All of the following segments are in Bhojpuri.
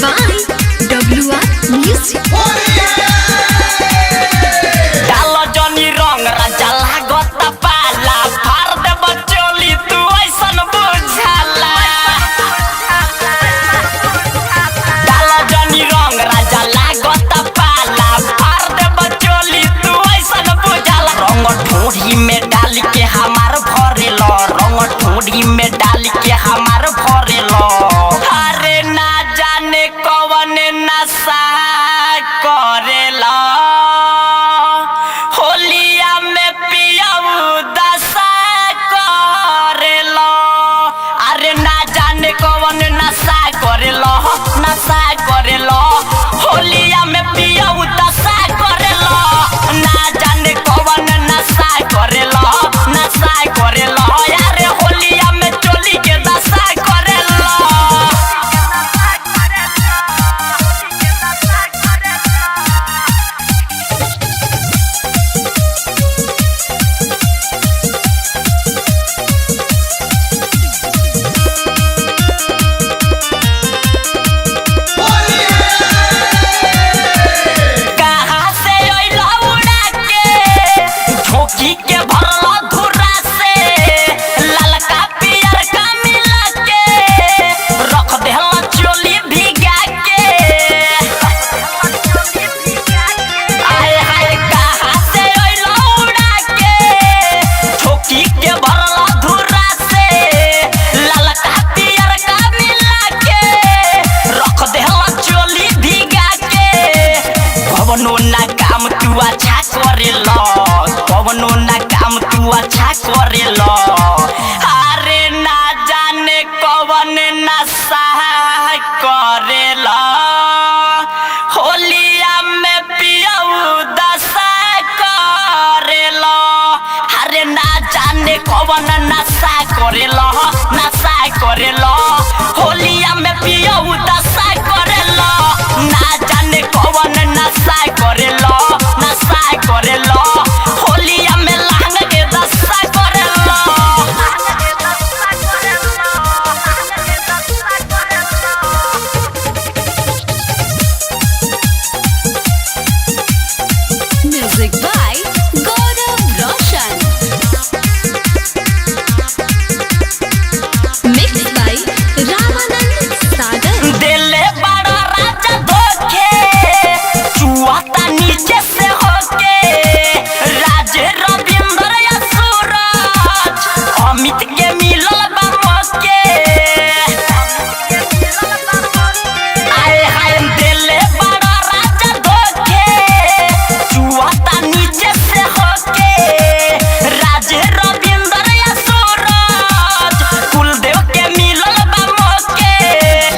by WR Music. डालो जनी रंग राजा लागत पाला फार दे बचोली तू ऐसन बुझाला। डालो जनी रंग राजा लागत पाला फार दे बचोली तू ऐसन बुझाला। रंग ठोड़ी में डाल के हमार भरेलो, रंग ठोड़ी में डाल के हमार भरेलो। अरे ना जाने कौन नशा करेला, होलिया में पियाऊ दशा करेला। अरे ना जाने कौन नशा करेला, नशा करेला, होलिया में पियाऊ दशा करेला। ना जाने कौन नशा करेला, नशा करेला। यारे होलिया में चोली के दशा करेला। कहाँ से अइला उड़ा के झोंकी के भरला धुरा से, ललका पियर का मिला के रख देहला चोली भिगा के। आए हाय कहाँ से अइला उड़ा के झोंकी के भरला धुरा से, ललका पियर का मिला के रख देहला चोली भिगा के। कवनो ना काम तू अच्छा करेला, कवनो ना काम तू अच्छा करेला। अरे ना जाने कवन नशा करेला, होलिया में पियाऊ दशा करेला। अरे ना जाने कवन नशा करेला, नशा करेला, होलिया में पियाऊ दशा करेला। ना जाने कवन नशा करेला, नशा करेला, होलिया में लांग के दशा करेला। Music by Gaurav Roshan. Mixed by Ramanand Sagar. दिले बड़ा राजा धोखे चुआता नीचे से होके, राज रविंद्र या सूरज अमित के मिलल बा मौके। आए हाय दिले बड़ा राजा धोखे चुआता नीचे से होके, राज रविंद्र या सूरज कुलदेव के मिलल बा मौके।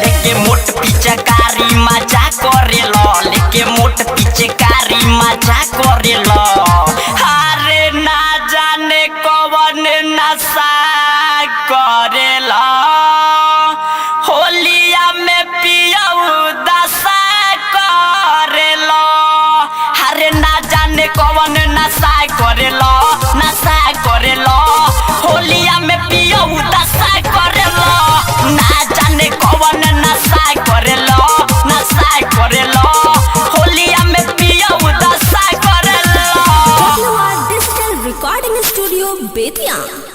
लेके मोट पिचकारी मजा करेला, लेके मोट पिचकारी मजा करेला। अरे ना जाने कवन नशा करेला, होलिया में पियाऊ दशा करेला। अरे ना जाने कवन नशा करेला, नशा करेला, होलिया में पियाऊ दशा करेला। ना जाने कवन नशा करेला, नशा करेला, होलिया में पियाऊ दशा करेला। WR Digital Recording Studio, Bethian.